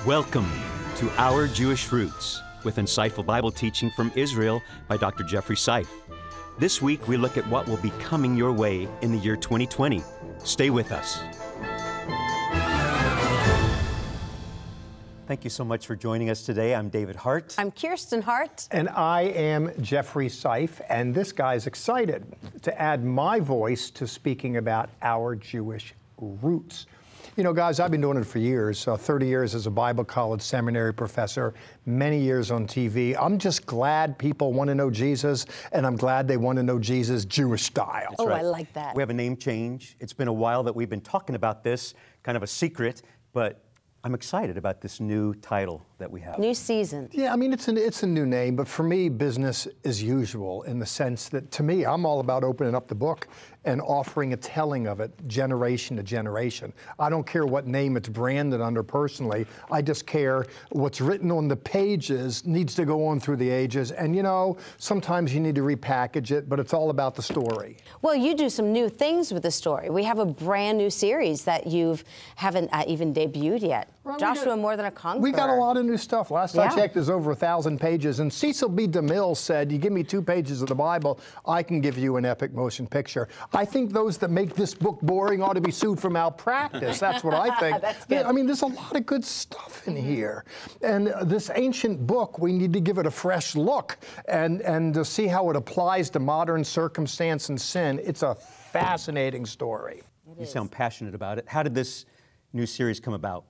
Welcome to Our Jewish Roots, with insightful Bible teaching from Israel by Dr. Jeffrey Seif. This week, we look at what will be coming your way in the year 2020. Stay with us. Thank you so much for joining us today. I'm David Hart. I'm Kirsten Hart. And I am Jeffrey Seif, and this guy's excited to add my voice to speaking about our Jewish roots. You know, guys, I've been doing it for years, 30 years as a Bible college seminary professor, many years on TV. I'm just glad people want to know Jesus, and I'm glad they want to know Jesus Jewish style. That's right. I like that. We have a name change. It's been a while that we've been talking about this, kind of a secret, but I'm excited about this new title that we have. New season. Yeah, I mean, it's a new name, but for me, business as usual, in the sense that, to me, I'm all about opening up the book and offering a telling of it generation to generation. I don't care what name it's branded under personally. I just care what's written on the pages needs to go on through the ages. And, you know, sometimes you need to repackage it, but it's all about the story. Well, you do some new things with the story. We have a brand new series that you haven't even debuted yet. Right, Joshua, More Than a Conqueror. We got a lot of new stuff. Last I checked, there's over 1,000 pages. And Cecil B. DeMille said, you give me 2 pages of the Bible, I can give you an epic motion picture. I think those that make this book boring ought to be sued for malpractice. That's what I think. That's good. Yeah, I mean, there's a lot of good stuff in here. And this ancient book, we need to give it a fresh look and to see how it applies to modern circumstance and sin. It's a fascinating story. You sound passionate about it. How did this new series come about?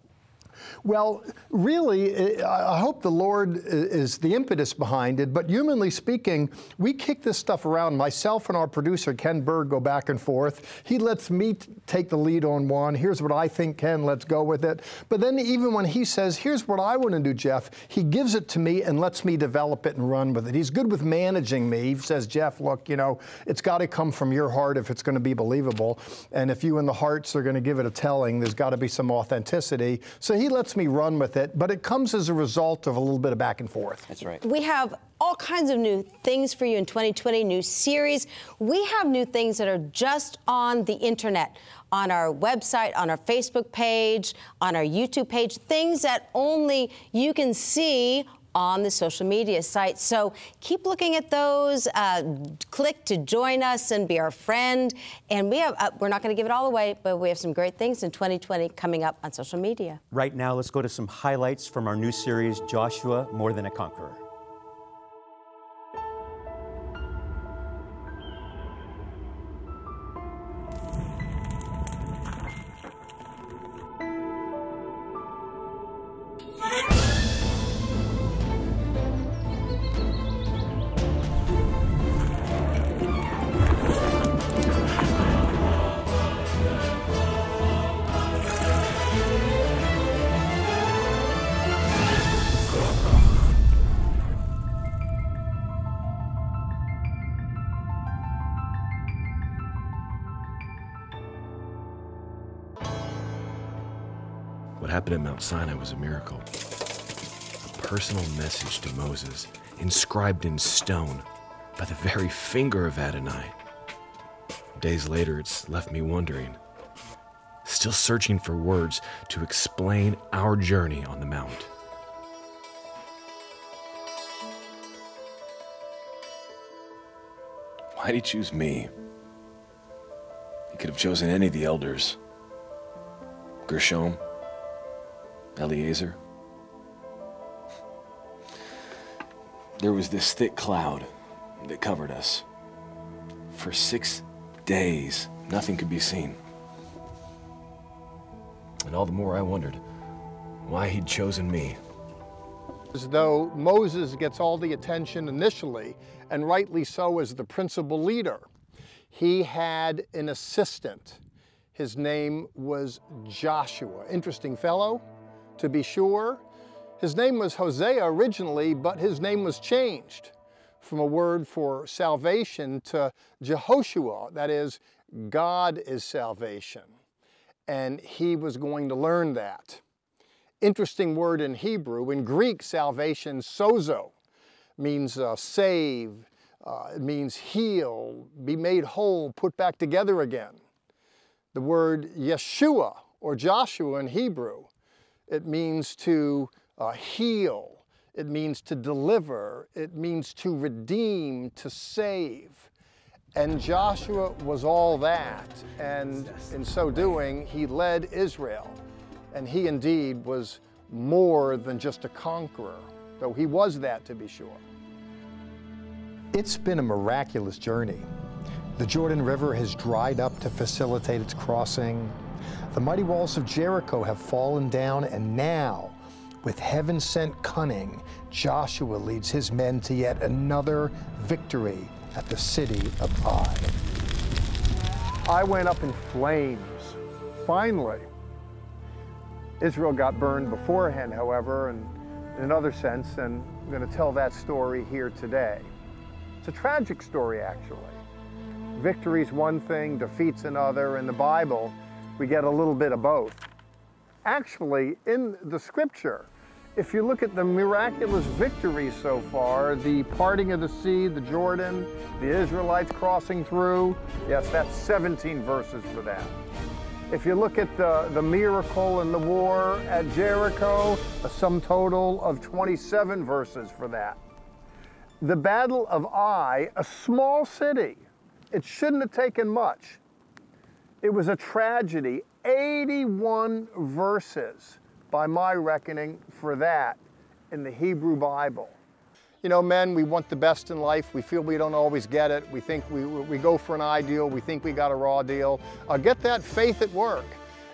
Well, really, I hope the Lord is the impetus behind it, but humanly speaking, we kick this stuff around. Myself and our producer, Ken Berg, go back and forth. He lets me take the lead on one. Here's what I think, Ken, let's go with it. But then even when he says, here's what I want to do, Jeff, he gives it to me and lets me develop it and run with it. He's good with managing me. He says, Jeff, look, you know, it's got to come from your heart if it's going to be believable. And if you and the hearts are going to give it a telling, there's got to be some authenticity. So he lets me run with it, but it comes as a result of a little bit of back and forth. That's right. We have all kinds of new things for you in 2020, new series. We have new things that are just on the internet, on our website, on our Facebook page, on our YouTube page, things that only you can see on the social media site. So keep looking at those, click to join us and be our friend. And we have, we're not going to give it all away, but we have some great things in 2020 coming up on social media. Right now, let's go to some highlights from our new series, Joshua, More Than a Conqueror. What happened at Mount Sinai was a miracle. A personal message to Moses, inscribed in stone by the very finger of Adonai. Days later, it's left me wondering, still searching for words to explain our journey on the Mount. Why'd he choose me? He could have chosen any of the elders. Gershom, Eliezer. There was this thick cloud that covered us. For 6 days, nothing could be seen. And all the more I wondered why he'd chosen me. As though Moses gets all the attention initially, and rightly so as the principal leader. He had an assistant. His name was Joshua. Interesting fellow, to be sure. His name was Hosea originally, but his name was changed from a word for salvation to Jehoshua, that is, God is salvation. And he was going to learn that. Interesting word in Hebrew. In Greek, salvation, sozo, means save, it means heal, be made whole, put back together again. The word Yeshua, or Joshua in Hebrew, It means to heal. It means to deliver. It means to redeem, to save. And Joshua was all that. And in so doing, he led Israel. And he indeed was more than just a conqueror, though he was that, to be sure. It's been a miraculous journey. The Jordan River has dried up to facilitate its crossing. The mighty walls of Jericho have fallen down, and now, with heaven-sent cunning, Joshua leads his men to yet another victory at the city of Ai. Ai went up in flames, finally. Israel got burned beforehand, however, and in another sense, and I'm going to tell that story here today. It's a tragic story, actually. Victory's one thing, defeat's another. In the Bible, we get a little bit of both. Actually, in the scripture, if you look at the miraculous victories so far, the parting of the sea, the Jordan, the Israelites crossing through, yes, that's 17 verses for that. If you look at the miracle in the war at Jericho, a sum total of 27 verses for that. The Battle of Ai, a small city, it shouldn't have taken much. It was a tragedy, 81 verses by my reckoning for that in the Hebrew Bible. You know, men, we want the best in life. We feel we don't always get it. We think we go for an ideal. We think we got a raw deal. Get that faith at work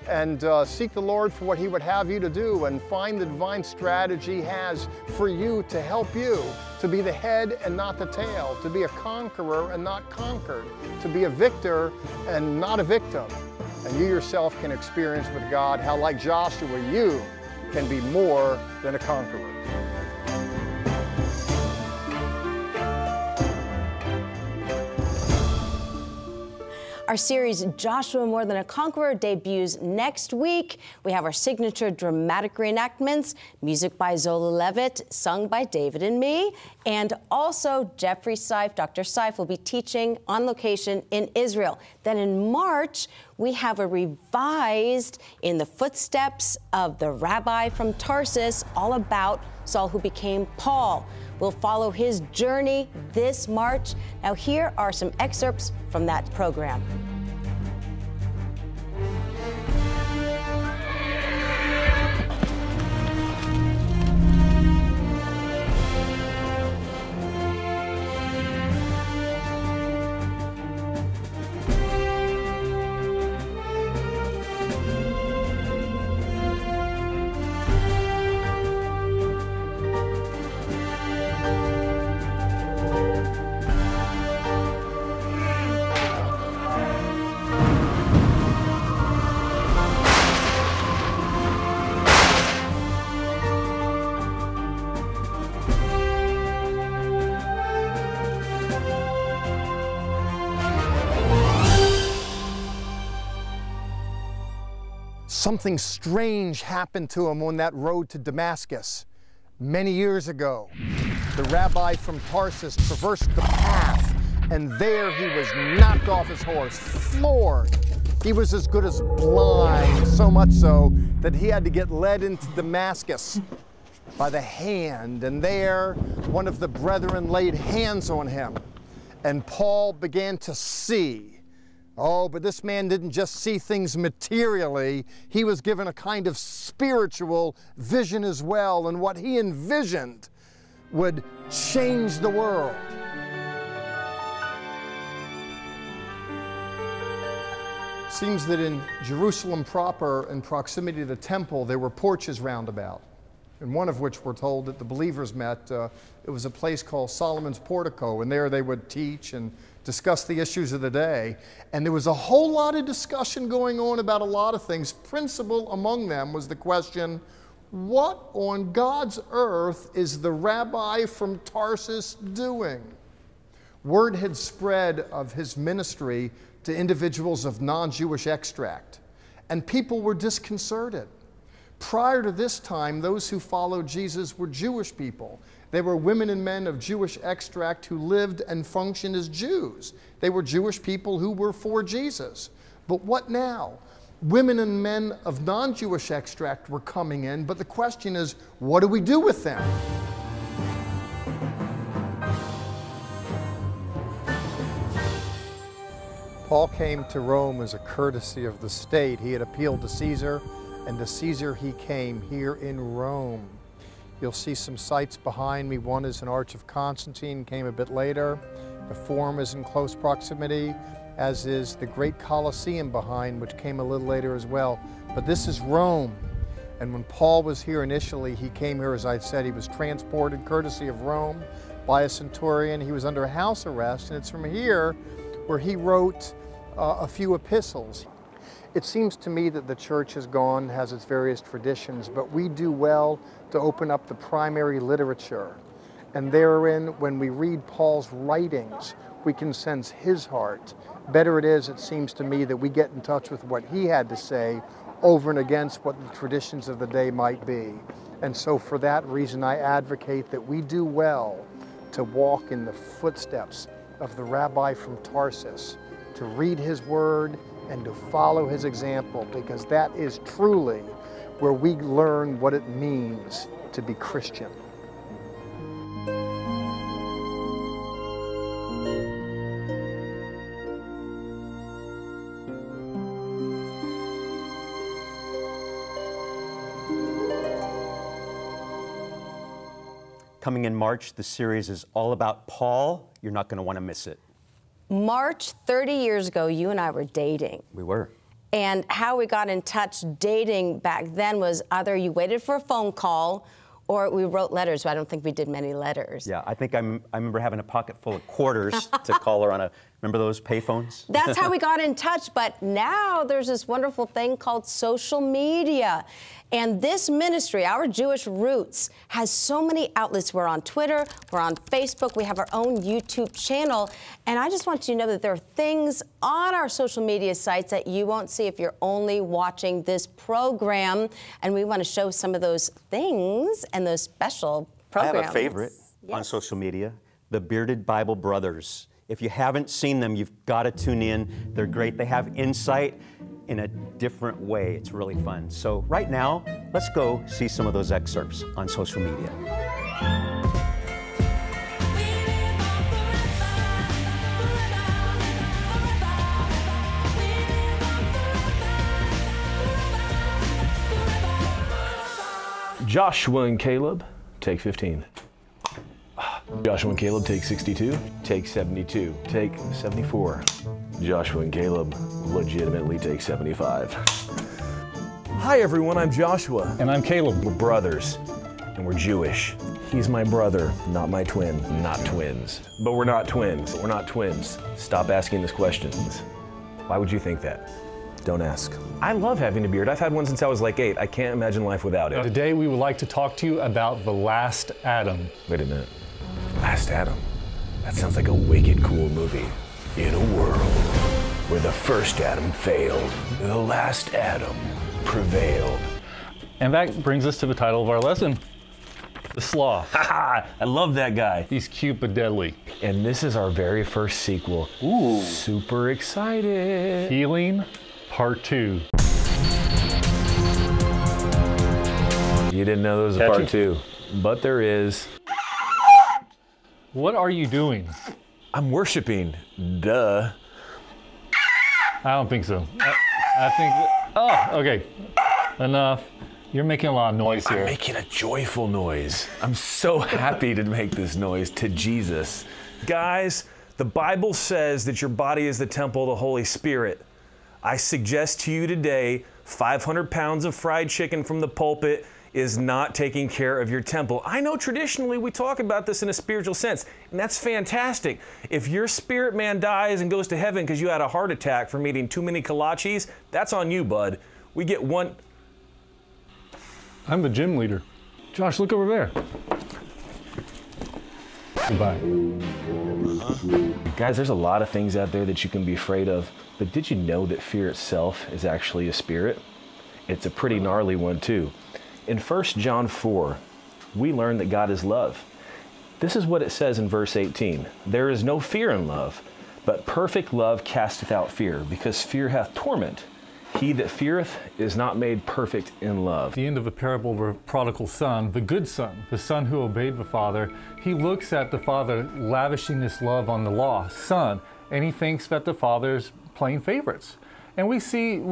and seek the Lord for what He would have you to do, and find the divine strategy He has for you to help you to be the head and not the tail, to be a conqueror and not conquered, to be a victor and not a victim. And you yourself can experience with God how, like Joshua, you can be more than a conqueror. Our series, Joshua More Than a Conqueror, debuts next week. We have our signature dramatic reenactments, music by Zola Levitt, sung by David and me, and also Jeffrey Seif, Dr. Seif, will be teaching on location in Israel. Then in March, we have a revised In the Footsteps of the Rabbi from Tarsus, all about Saul who became Paul. We'll follow his journey this March. Now here are some excerpts from that program. Something strange happened to him on that road to Damascus many years ago. The rabbi from Tarsus traversed the path, and there he was knocked off his horse, floored. He was as good as blind, so much so that he had to get led into Damascus by the hand, and there one of the brethren laid hands on him, and Paul began to see. Oh, but this man didn't just see things materially. He was given a kind of spiritual vision as well, and what he envisioned would change the world. Seems that in Jerusalem proper, in proximity to the temple, there were porches round about, and one of which we're told that the believers met. It was a place called Solomon's Portico, and there they would teach and discuss the issues of the day. And there was a whole lot of discussion going on about a lot of things. Principal among them was the question, what on God's earth is the rabbi from Tarsus doing? Word had spread of his ministry to individuals of non-Jewish extract, and people were disconcerted. Prior to this time, those who followed Jesus were Jewish people. They were women and men of Jewish extract who lived and functioned as Jews. They were Jewish people who were for Jesus. But what now? Women and men of non-Jewish extract were coming in, but the question is, what do we do with them? Paul came to Rome as a courtesy of the state. He had appealed to Caesar, and to Caesar he came here in Rome. You'll see some sites behind me. One is an Arch of Constantine, came a bit later. The Forum is in close proximity, as is the Great Colosseum behind, which came a little later as well. But this is Rome. And when Paul was here initially, he came here, as I said, he was transported courtesy of Rome by a centurion. He was under house arrest, and it's from here where he wrote a few epistles. It seems to me that the church has its various traditions, but we do well to open up the primary literature. And therein, when we read Paul's writings, we can sense his heart. Better it is, it seems to me, that we get in touch with what he had to say over and against what the traditions of the day might be. And so for that reason, I advocate that we do well to walk in the footsteps of the rabbi from Tarsus, to read his word and to follow his example, because that is truly where we learn what it means to be Christian. Coming in March, the series is all about Paul. You're not going to want to miss it. March 30 years ago, you and I were dating. We were. And how we got in touch dating back then was either you waited for a phone call or we wrote letters. I don't think we did many letters. Yeah, I think I remember having a pocket full of quarters to call her on remember those payphones? That's how we got in touch. But now there's this wonderful thing called social media. And this ministry, Our Jewish Roots, has so many outlets. We're on Twitter, we're on Facebook, we have our own YouTube channel. And I just want you to know that there are things on our social media sites that you won't see if you're only watching this program. And we want to show some of those things and those special programs. I have a favorite on social media, the Bearded Bible Brothers. If you haven't seen them, you've got to tune in. They're great. They have insight in a different way. It's really fun. So right now, let's go see some of those excerpts on social media. Joshua and Caleb, take 15. Joshua and Caleb, take 62. Take 72. Take 74. Joshua and Caleb legitimately take 75. Hi everyone, I'm Joshua. And I'm Caleb. We're brothers, and we're Jewish. He's my brother, not my twin. Not twins. But we're not twins. We're not twins. Stop asking this question. Why would you think that? Don't ask. I love having a beard. I've had one since I was like 8. I can't imagine life without it. Today we would like to talk to you about The Last Adam. Wait a minute. Last Adam? That sounds like a wicked cool movie. In a world where the first Adam failed, the last Adam prevailed. And that brings us to the title of our lesson, The Sloth. I love that guy. He's cute but deadly. And this is our very first sequel. Ooh. Super excited. Healing, Part 2. You didn't know there was a part 2, but there is. What are you doing? I'm worshiping. Duh. I don't think so. I think, okay. Enough. You're making a lot of noise here. I'm making a joyful noise. I'm so happy to make this noise to Jesus. Guys, the Bible says that your body is the temple of the Holy Spirit. I suggest to you today, 500 pounds of fried chicken from the pulpit is not taking care of your temple. I know traditionally we talk about this in a spiritual sense, and that's fantastic. If your spirit man dies and goes to heaven because you had a heart attack from eating too many kolaches, that's on you, bud. We get one. I'm the gym leader. Josh, look over there. Goodbye. Guys, there's a lot of things out there that you can be afraid of, but did you know that fear itself is actually a spirit? It's a pretty gnarly one too. In 1 John 4, we learn that God is love. This is what it says in verse 18. There is no fear in love, but perfect love casteth out fear, because fear hath torment, He that feareth is not made perfect in love. At the end of the parable of the prodigal son, the good son, the son who obeyed the father, he looks at the father lavishing this love on the lost son, and he thinks that the father's playing favorites. And we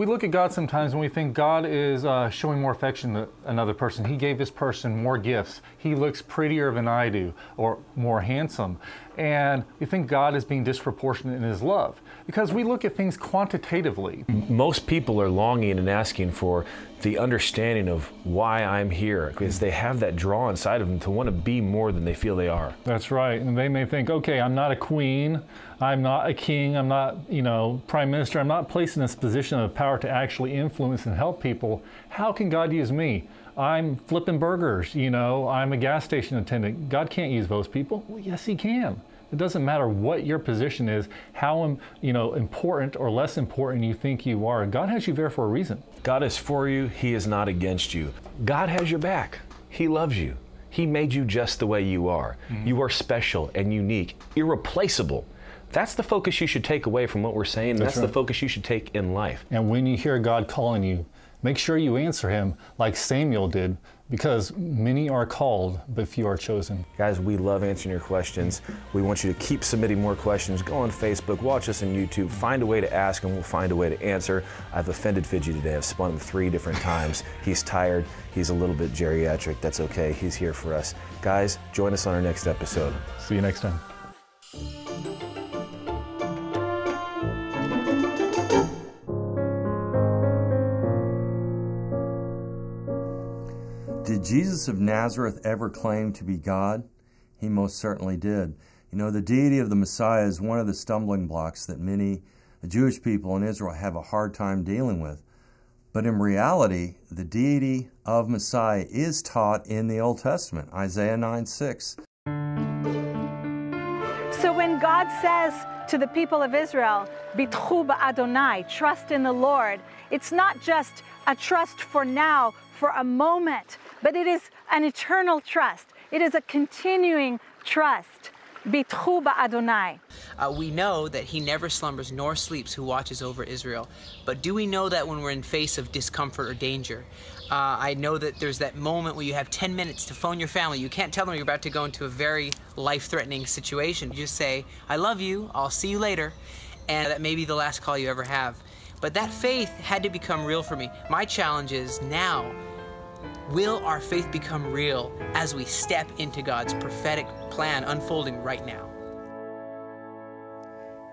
look at God sometimes and we think God is showing more affection to another person. He gave this person more gifts. He looks prettier than I do, or more handsome. And we think God is being disproportionate in his love, because we look at things quantitatively. Most people are longing and asking for the understanding of why I'm here, because they have that draw inside of them to want to be more than they feel they are. That's right. And they may think, okay, I'm not a queen, I'm not a king, I'm not, prime minister, I'm not placed in this position of power to actually influence and help people. How can God use me? I'm flipping burgers, I'm a gas station attendant. God can't use those people. Well, yes, he can. It doesn't matter what your position is, how important or less important you think you are. God has you there for a reason. God is for you, he is not against you. God has your back. He loves you. He made you just the way you are. Mm-hmm. You are special and unique, irreplaceable. That's the focus you should take away from what we're saying. That's right. The focus you should take in life. And when you hear God calling you, make sure you answer him like Samuel did, because many are called, but few are chosen. Guys, we love answering your questions. We want you to keep submitting more questions. Go on Facebook, watch us on YouTube, find a way to ask, and we'll find a way to answer. I've offended Fidgy today. I've spun him 3 different times. He's tired. He's a little bit geriatric. That's okay. He's here for us. Guys, join us on our next episode. See you next time. Did Jesus of Nazareth ever claim to be God? He most certainly did. The deity of the Messiah is one of the stumbling blocks that many Jewish people in Israel have a hard time dealing with. But in reality, the deity of Messiah is taught in the Old Testament, Isaiah 9:6. So when God says to the people of Israel, Bitchu ba'Adonai, trust in the Lord, it's not just a trust for now, for a moment, but it is an eternal trust. It is a continuing trust. Bitchu ba'Adonai. We know that he never slumbers nor sleeps who watches over Israel. But do we know that when we're in face of discomfort or danger? I know that there's that moment where you have 10 minutes to phone your family. You can't tell them you're about to go into a very life-threatening situation. You just say, I love you, I'll see you later. And that may be the last call you ever have. But that faith had to become real for me. My challenge is now, will our faith become real as we step into God's prophetic plan unfolding right now?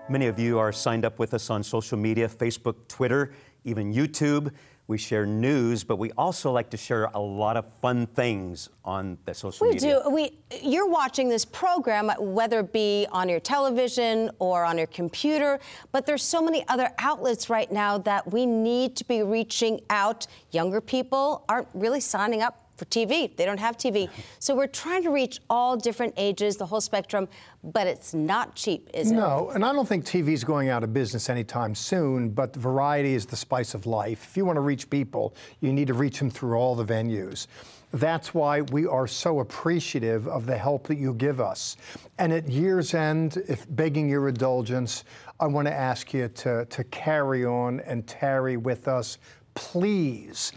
Many of you are signed up with us on social media, Facebook, Twitter, even YouTube. We share news, but we also like to share a lot of fun things on the social media. We do. You're watching this program, whether it be on your television or on your computer, but there's so many other outlets right now that we need to be reaching out. Younger people aren't really signing up for TV. They don't have TV. So we're trying to reach all different ages, the whole spectrum, but it's not cheap, is it? No, and I don't think TV's going out of business anytime soon, but variety is the spice of life. If you want to reach people, you need to reach them through all the venues. That's why we are so appreciative of the help that you give us. And at year's end, if begging your indulgence, I want to ask you to carry on and tarry with us, please.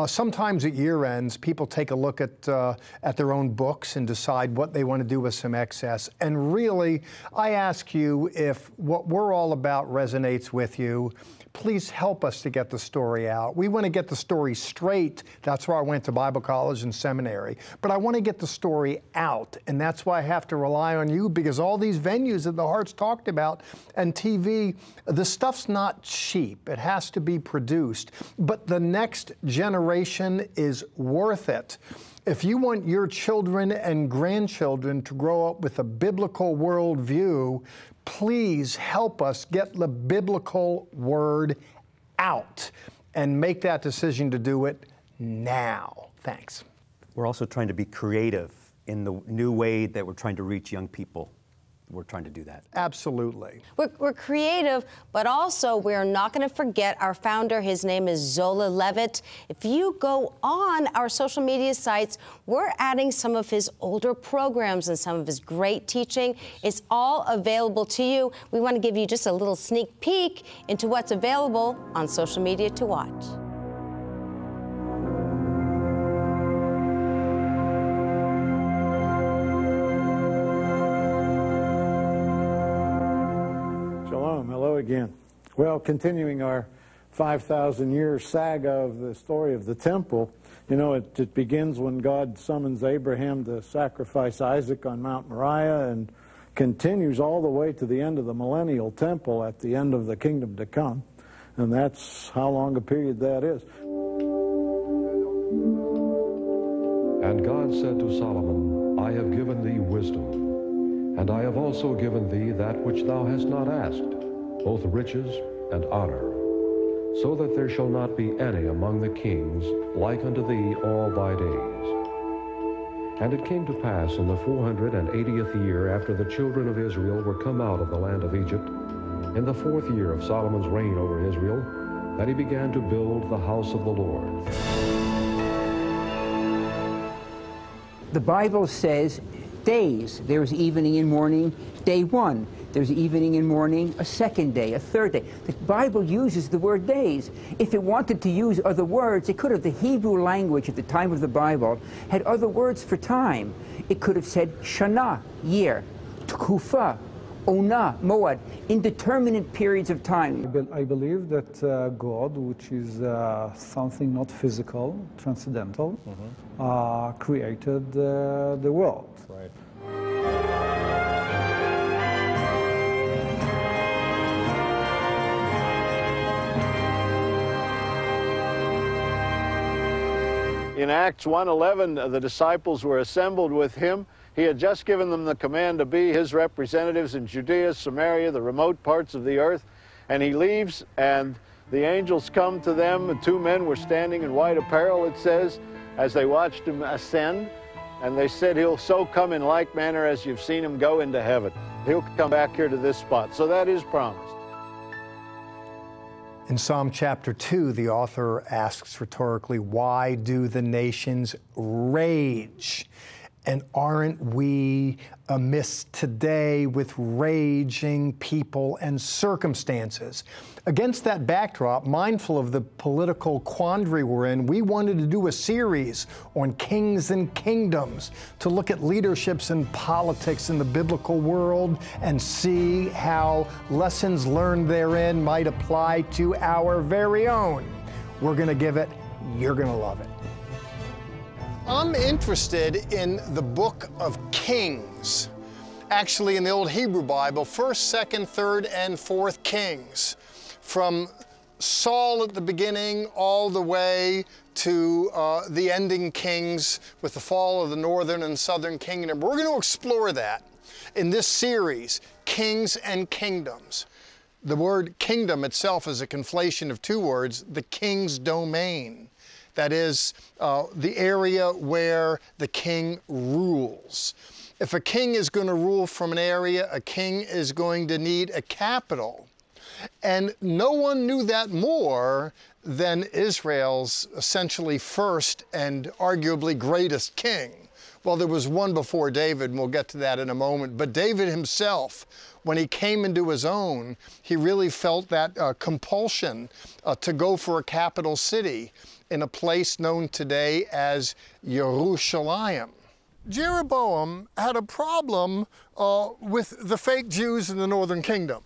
Sometimes at year ends, people take a look at their own books and decide what they want to do with some excess. And really, I ask you, if what we're all about resonates with you, please help us to get the story out. We want to get the story straight. That's why I went to Bible college and seminary. But I want to get the story out, and that's why I have to rely on you, because all these venues that the Heart's talked about and TV, the stuff's not cheap. It has to be produced. But the next generation is worth it. If you want your children and grandchildren to grow up with a biblical worldview, please help us get the biblical word out and make that decision to do it now. Thanks. We're also trying to be creative in the new way that we're trying to reach young people. we're trying to do that. Absolutely. We're creative, but also we're not going to forget our founder. His name is Zola Levitt. If you go on our social media sites, we're adding some of his older programs and some of his great teaching. It's all available to you. We want to give you just a little sneak peek into what's available on social media to watch. Hello again. Well, continuing our 5,000-year saga of the story of the temple, you know, it begins when God summons Abraham to sacrifice Isaac on Mount Moriah and continues all the way to the end of the millennial temple at the end of the kingdom to come. And that's how long a period that is. And God said to Solomon, I have given thee wisdom, and I have also given thee that which thou hast not asked, both riches and honor, so that there shall not be any among the kings like unto thee all thy days. And it came to pass in the 480th year after the children of Israel were come out of the land of Egypt, in the 4th year of Solomon's reign over Israel, that he began to build the house of the Lord. The Bible says days. There's evening and morning, day one. There's evening and morning, a second day, a third day. The Bible uses the word days. If it wanted to use other words, it could have. The Hebrew language at the time of the Bible had other words for time. It could have said shana, year, tkufa, ona, moad, indeterminate periods of time. I believe that God, which is something not physical, transcendental, created the world. Right. In Acts 1:11, the disciples were assembled with him. He had just given them the command to be his representatives in Judea, Samaria, the remote parts of the earth. And he leaves, and the angels come to them, and 2 men were standing in white apparel, it says, as they watched him ascend. And they said, he'll so come in like manner as you've seen him go into heaven. He'll come back here to this spot. So that is promised. In Psalm chapter 2, the author asks rhetorically, why do the nations rage? And aren't we amiss today with raging people and circumstances? Against that backdrop, mindful of the political quandary we're in, we wanted to do a series on kings and kingdoms to look at leaderships and politics in the biblical world and see how lessons learned therein might apply to our very own. We're going to give it, you're going to love it. I'm interested in the book of Kings. Actually, in the old Hebrew Bible, 1st, 2nd, 3rd, and 4th Kings. From Saul at the beginning all the way to the ending Kings with the fall of the northern and southern kingdom. We're going to explore that in this series, Kings and Kingdoms. The word kingdom itself is a conflation of 2 words, the king's domain. That is the area where the king rules. If a king is going to rule from an area, a king is going to need a capital. And no one knew that more than Israel's essentially first and arguably greatest king. Well, there was one before David, and we'll get to that in a moment. But David himself, when he came into his own, he really felt that compulsion to go for a capital city in a place known today as Jerusalem. Jeroboam had a problem with the fake Jews in the northern kingdom.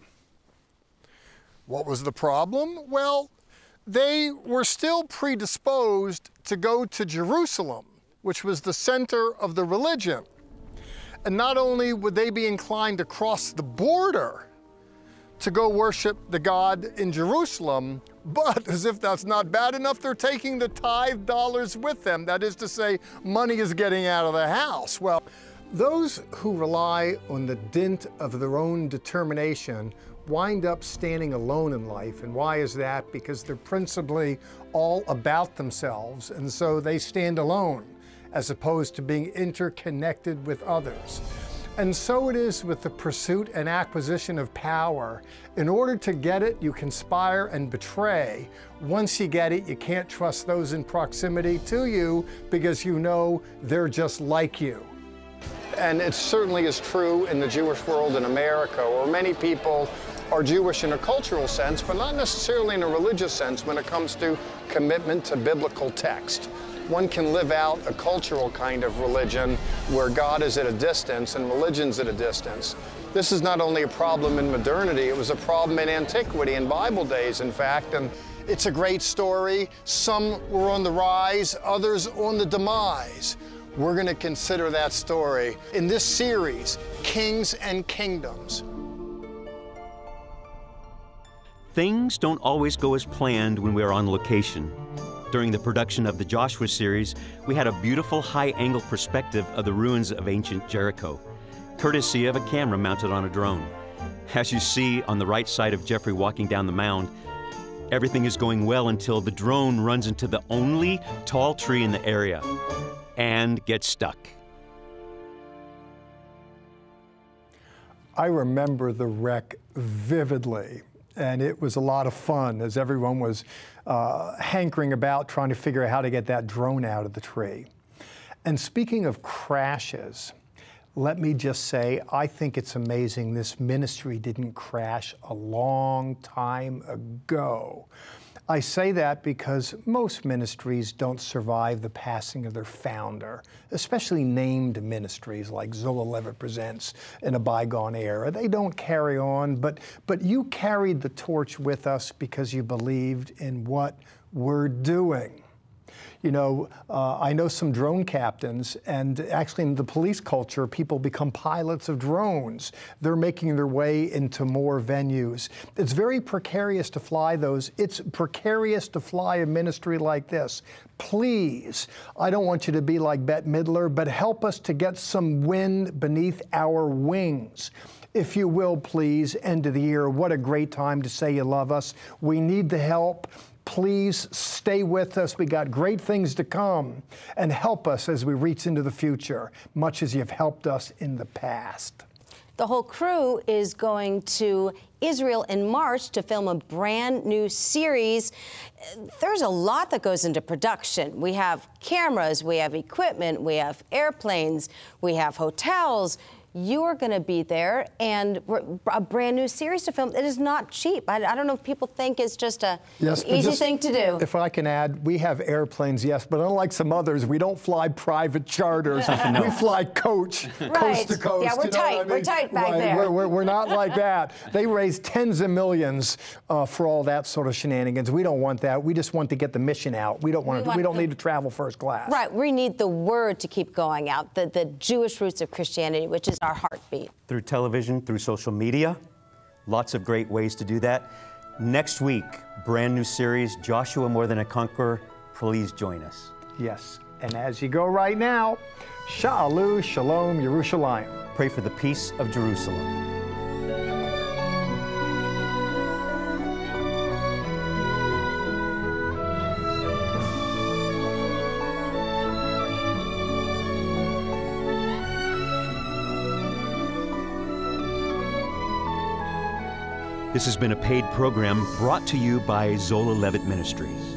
What was the problem? Well, they were still predisposed to go to Jerusalem, which was the center of the religion. And not only would they be inclined to cross the border to go worship the God in Jerusalem, but as if that's not bad enough, they're taking the tithe dollars with them. That is to say, money is getting out of the house. Well, those who rely on the dint of their own determination wind up standing alone in life. And why is that? Because they're principally all about themselves, and so they stand alone as opposed to being interconnected with others. And so it is with the pursuit and acquisition of power. In order to get it, you conspire and betray. Once you get it, you can't trust those in proximity to you because you know they're just like you. And it certainly is true in the Jewish world in America, where many people are Jewish in a cultural sense, but not necessarily in a religious sense when it comes to commitment to biblical text. One can live out a cultural kind of religion where God is at a distance and religion's at a distance. This is not only a problem in modernity, it was a problem in antiquity, in Bible days, in fact, and it's a great story. Some were on the rise, others on the demise. We're going to consider that story in this series, Kings and Kingdoms. Things don't always go as planned when we are on location. During the production of the Joshua series, we had a beautiful high-angle perspective of the ruins of ancient Jericho, courtesy of a camera mounted on a drone. As you see on the right side of Jeffrey walking down the mound, everything is going well until the drone runs into the only tall tree in the area and gets stuck. I remember the wreck vividly, and it was a lot of fun as everyone was hankering about trying to figure out how to get that drone out of the tree. And speaking of crashes, let me just say, I think it's amazing this ministry didn't crash a long time ago. I say that because most ministries don't survive the passing of their founder, especially named ministries like Zola Levitt Presents in a bygone era. They don't carry on, but you carried the torch with us because you believed in what we're doing. You know, I know some drone captains, and actually in the police culture, people become pilots of drones. They're making their way into more venues. It's very precarious to fly those. It's precarious to fly a ministry like this. Please, I don't want you to be like Bette Midler, but help us to get some wind beneath our wings. If you will, please, end of the year, what a great time to say you love us. We need the help. Please stay with us. We got great things to come, and help us as we reach into the future, much as you've helped us in the past. The whole crew is going to Israel in March to film a brand new series. There's a lot that goes into production. We have cameras, we have equipment, we have airplanes, we have hotels. You're going to be there, and a brand new series to film. It is not cheap. I don't know if people think it's just an easy thing to do. If I can add, we have airplanes, yes, but unlike some others, we don't fly private charters. No. We fly coach, coast to coast. Yeah, we're tight. I mean? We're tight back there. We're not like that. They raise tens of millions for all that sort of shenanigans. We don't want that. We just want to get the mission out. We don't need to travel first class. Right. We need the word to keep going out, the Jewish roots of Christianity, which is our heartbeat. Through television, through social media, lots of great ways to do that. Next week, brand new series, Joshua More Than a Conqueror. Please join us. Yes, and as you go right now, Sha'alu Shalom Yerushalayim. Pray for the peace of Jerusalem. This has been a paid program brought to you by Zola Levitt Ministries.